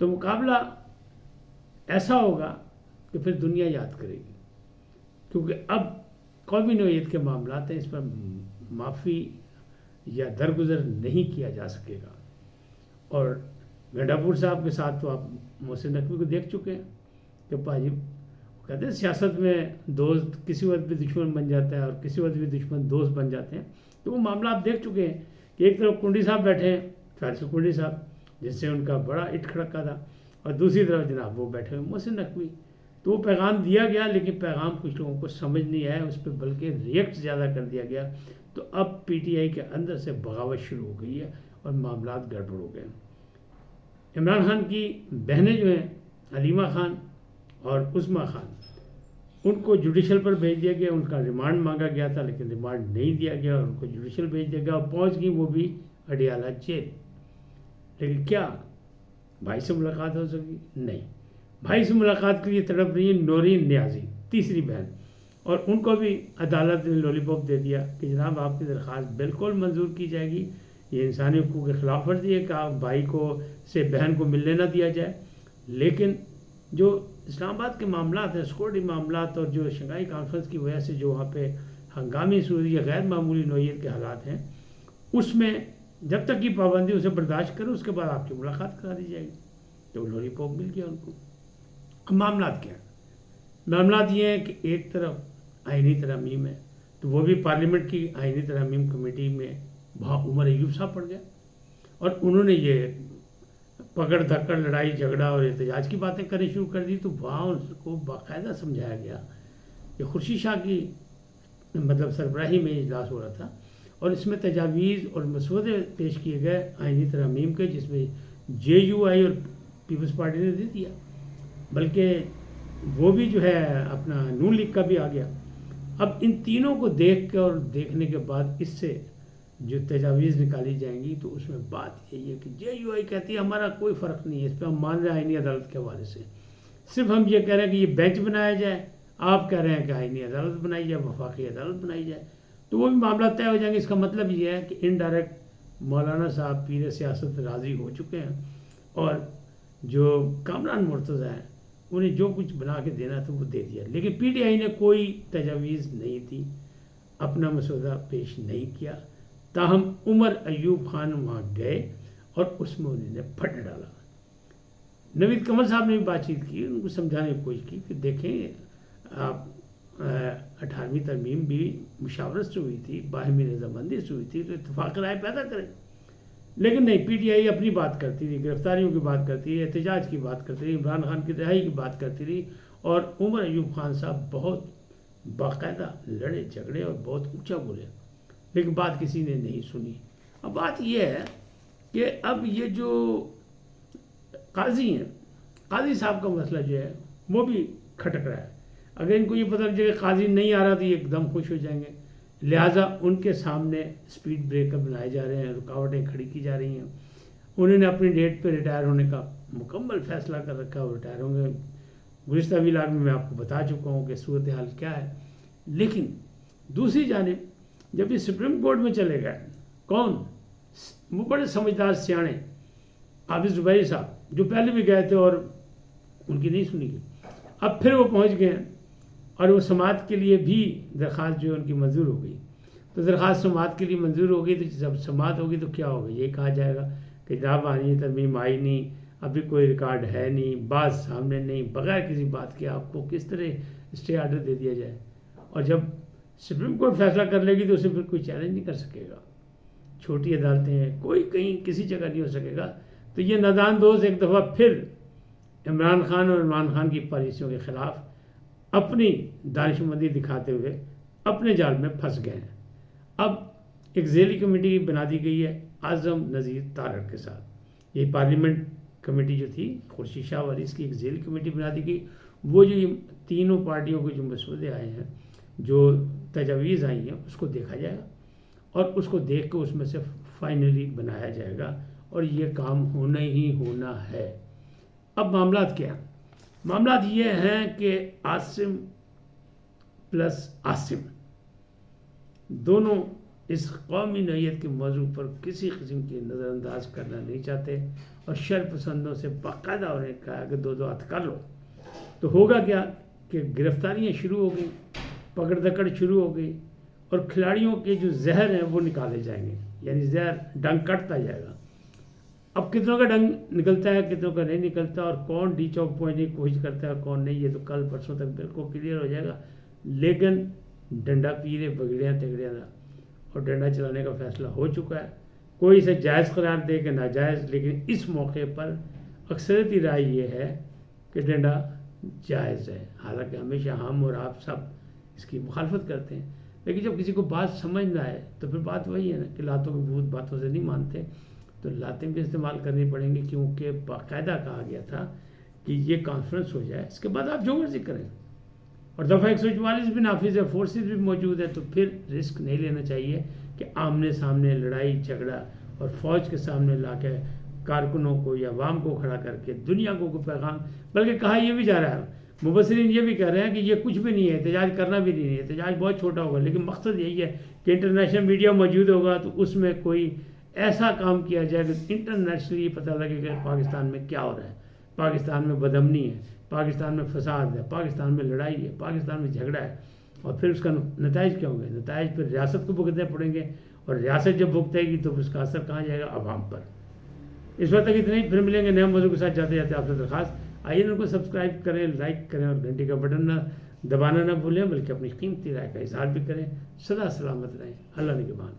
تو مقابلہ ایسا ہوگا کہ پھر دنیا یاد کرے گی، کیونکہ اب قومی نوعیت کے معاملات ہیں، اس پر معافی یا درگزر نہیں کیا جا سکے گا۔ اور گنڈاپور صاحب کے ساتھ تو آپ محسن نقوی کو دیکھ چکے ہیں کہ پاجی کہتے ہیں سیاست میں دوست کسی وقت بھی دشمن بن جاتا ہے اور کسی وقت بھی دشمن دوست بن جاتے ہیں، تو وہ معاملہ آپ دیکھ چکے ہیں کہ ایک طرف کنڈی صاحب بیٹھے ہیں، فیصل کنڈی صاحب جس سے ان کا بڑا اٹ کھڑکا تھا، اور دوسری طرف جناب وہ بیٹھے ہوئے محسن نقوی۔ تو وہ پیغام دیا گیا لیکن پیغام کچھ لوگوں کو سمجھ نہیں آیا اس پہ، بلکہ ریئیکٹ زیادہ کر دیا گیا۔ تو اب پی ٹی آئی کے اندر سے بغاوت شروع ہو گئی ہے اور معاملات گڑبڑ ہو گئے۔ عمران خان کی بہنیں جو ہیں علیمہ خان اور عظمیٰ خان، ان کو جوڈیشل پر بھیج دیا گیا، ان کا ریمانڈ مانگا گیا تھا لیکن ریمانڈ نہیں دیا گیا اور ان کو جوڈیشل بھیج دیا گیا اور پہنچ گئی وہ بھی اڈیالہ جیل۔ لیکن کیا بھائی سے ملاقات ہو سکی؟ نہیں۔ بھائی سے ملاقات کے لیے تڑپ رہی ہے نورین نیازی، تیسری بہن، اور ان کو بھی عدالت نے لولی پاپ دے دیا کہ جناب آپ کی درخواست بالکل منظور کی جائے گی، یہ انسانی حقوق کی خلاف ورزی ہے کہ آپ بھائی کو سے بہن کو ملنے نہ دیا جائے۔ لیکن جو اسلام آباد کے معاملات ہیں، سیکورٹی معاملات، اور جو شنگھائی کانفرنس کی وجہ سے جو وہاں پہ ہنگامی صورت یا غیر معمولی نوعیت کے حالات ہیں، اس میں جب تک یہ پابندی اسے برداشت کرے اس کے بعد آپ کی ملاقات کرا دی جائے گی۔ تو لولی پاپ مل گیا ان کو۔ اب معاملات کیا ہیں؟ معاملات یہ ہیں کہ ایک طرف آئینی ترامیم ہے، تو وہ بھی پارلیمنٹ کی آئینی ترامیم کمیٹی میں وہاں عمر ایوب صاحب پڑ گیا، اور انہوں نے یہ پکڑ دھکڑ لڑائی جھگڑا اور احتجاج کی باتیں کرنی شروع کر دی۔ تو وہاں ان کو باقاعدہ سمجھایا گیا کہ خورشید شاہ کی مطلب سربراہی میں اجلاس ہو رہا تھا اور اس میں تجاویز اور مسودے پیش کیے گئے آئینی ترامیم کے، جس میں جے یو آئی اور پیپلز پارٹی نے دے دیا، بلکہ وہ بھی جو ہے اپنا نون لیگ کا بھی آ گیا۔ اب ان تینوں کو دیکھ کر اور دیکھنے کے بعد اس سے جو تجاویز نکالی جائیں گی تو اس میں بات یہی ہے کہ جے یو آئی کہتی ہے ہمارا کوئی فرق نہیں ہے، اس پہ ہم مان رہے ہیں آئینی عدالت کے حوالے سے، صرف ہم یہ کہہ رہے ہیں کہ یہ بینچ بنایا جائے، آپ کہہ رہے ہیں کہ آئینی عدالت بنائی جائے، وفاقی عدالت بنائی جائے، تو وہ بھی معاملات طے ہو جائیں گے۔ اس کا مطلب یہ ہے کہ انڈائریکٹ مولانا صاحب پیر سیاست راضی ہو چکے ہیں، اور جو کامران مرتضیٰ ہیں انہیں جو کچھ بنا کے دینا تھا وہ دے دیا، لیکن پی ٹی آئی نے کوئی تجاویز نہیں دی، اپنا مسودہ پیش نہیں کیا۔ تاہم عمر ایوب خان وہاں گئے اور اس میں انہوں نے پھٹ ڈالا۔ نوید کمل صاحب نے بھی بات چیت کی، ان کو سمجھانے کی کوشش کی کہ دیکھیں آپ 18ویں ترمیم بھی مشاورت سے ہوئی تھی، باہمی رضامندی سے ہوئی تھی، تو اتفاق رائے پیدا کریں، لیکن نہیں، پی ٹی آئی اپنی بات کرتی رہی، گرفتاریوں کی بات کرتی رہی، احتجاج کی بات کرتی رہی، عمران خان کی رہائی کی بات کرتی رہی، اور عمر ایوب خان صاحب بہت باقاعدہ لڑے جھگڑے اور بہت اونچا بولے، لیکن بات کسی نے نہیں سنی۔ اب بات یہ ہے کہ اب یہ جو قاضی ہیں، قاضی صاحب کا مسئلہ جو ہے وہ بھی کھٹک رہا ہے۔ اگر ان کو یہ پتہ لگ جائے کہ قاضی نہیں آ رہا تو یہ ایک دم خوش ہو جائیں گے، لہٰذا ان کے سامنے اسپیڈ بریکر بنائے جا رہے ہیں، رکاوٹیں کھڑی کی جا رہی ہیں۔ انہوں نے اپنی ڈیٹ پہ ریٹائر ہونے کا مکمل فیصلہ کر رکھا ہے، وہ ریٹائر ہوں گے۔ گزشتہ ویلاگ میں آپ کو بتا چکا ہوں کہ صورتحال کیا ہے، لیکن دوسری جانب جب یہ سپریم کورٹ میں چلے گئے، کون؟ وہ بڑے سمجھدار سیانے حافظ زبیری صاحب جو پہلے بھی گئے تھے اور ان کی نہیں سنی گئی، اب پھر وہ پہنچ گئے ہیں اور وہ سماعت کے لیے بھی درخواست جو ہے ان کی منظور ہو گئی۔ تو درخواست سماعت کے لیے منظور ہو گئی، تو جب سماعت ہوگی تو کیا ہوگا؟ یہ کہا جائے گا کہ جناب آئینی ترمیم آئی نہیں، ابھی کوئی ریکارڈ ہے نہیں، بات سامنے نہیں، بغیر کسی بات کے آپ کو کس طرح اسٹے آرڈر دے دیا جائے؟ اور جب سپریم کورٹ فیصلہ کر لے گی تو اسے پھر کوئی چیلنج نہیں کر سکے گا۔ چھوٹی عدالتیں ہیں، کوئی کہیں کسی جگہ نہیں ہو سکے گا۔ تو یہ نادان دوست ایک دفعہ پھر عمران خان اور عمران خان کی پالیسیوں کے خلاف اپنی دانش مندی دکھاتے ہوئے اپنے جال میں پھنس گئے ہیں۔ اب ایک ذیلی کمیٹی بنا دی گئی ہے اعظم نذیر تارڑ کے ساتھ، یہ پارلیمنٹ کمیٹی جو تھی خورشید شاہ والی، اس کی ایک ذیلی کمیٹی بنا دی گئی۔ وہ جو یہ تینوں پارٹیوں کے جو مسودے آئے ہیں، جو تجاویز آئی ہیں، اس کو دیکھا جائے گا اور اس کو دیکھ کے اس میں سے فائنلی بنایا جائے گا، اور یہ کام ہونا ہی ہونا ہے۔ اب معاملات کیا ہیں؟ معاملات یہ ہیں کہ عاصم پلس عاصم دونوں اس قومی نوعیت کے موضوع پر کسی قسم کی نظر انداز کرنا نہیں چاہتے، اور شر پسندوں سے باقاعدہ انہیں کہا کہ دو ہاتھ کر لو، تو ہوگا کیا کہ گرفتاریاں شروع ہو گئی، پکڑ دکڑ شروع ہو گئی، اور کھلاڑیوں کے جو زہر ہیں وہ نکالے جائیں گے، یعنی زہر ڈنگ کٹتا جائے گا۔ اب کتنوں کا ڈنگ نکلتا ہے، کتنوں کا نہیں نکلتا، اور کون ڈی چوک پہنچنے کی کوشش کرتا ہے اور کون نہیں، یہ تو کل پرسوں تک بالکل کلیئر ہو جائے گا۔ لیکن ڈنڈا پیرے بگڑیاں تگڑیاں دا، اور ڈنڈا چلانے کا فیصلہ ہو چکا ہے۔ کوئی اسے جائز قرار دے کہ ناجائز، لیکن اس موقع پر اکثریتی رائے یہ ہے کہ ڈنڈا جائز ہے، حالانکہ ہمیشہ ہم اور آپ سب اس کی مخالفت کرتے ہیں۔ لیکن جب کسی کو بات سمجھ نہ آئے تو پھر بات وہی ہے نا کہ لاتوں کے بھوت باتوں سے نہیں مانتے، تو لاتیں بھی استعمال کرنی پڑیں گی، کیونکہ باقاعدہ کہا گیا تھا کہ یہ کانفرنس ہو جائے، اس کے بعد آپ جو مرضی کریں، اور دفعہ 144 بھی نافذ ہے، فورسز بھی موجود ہے، تو پھر رسک نہیں لینا چاہیے کہ آمنے سامنے لڑائی جھگڑا اور فوج کے سامنے لا کے کارکنوں کو یا عوام کو کھڑا کر کے دنیا کو کوئی پیغام، بلکہ کہا یہ بھی جا رہا ہے، مبصرین یہ بھی کہہ رہے ہیں کہ یہ کچھ بھی نہیں ہے، احتجاج کرنا بھی نہیں ہے، احتجاج بہت چھوٹا ہوگا، لیکن مقصد یہی ہے کہ انٹرنیشنل میڈیا موجود ہوگا تو اس میں کوئی ایسا کام کیا جائے کہ انٹرنیشنلی یہ پتہ لگے کہ پاکستان میں کیا ہو رہا ہے، پاکستان میں بدامنی ہے، پاکستان میں فساد ہے، پاکستان میں لڑائی ہے، پاکستان میں جھگڑا ہے، اور پھر اس کا نتائج کیا ہوں گے؟ نتائج پھر ریاست کو بھگتنے پڑیں گے، اور ریاست جب بھگتے گی تو اس کا اثر کہاں جائے گا؟ عوام پر۔ اس وقت تک اتنا ہی، پھر ملیں گے نئے موضوع کے ساتھ۔ جاتے جاتے آپ سے درخواست، آئیے ان کو سبسکرائب کریں، لائک کریں، اور گھنٹی کا بٹن نہ دبانا نہ بھولیں، بلکہ اپنی قیمتی رائے کا اظہار بھی کریں۔ سدا سلامت رہیں، اللہ نگہبان۔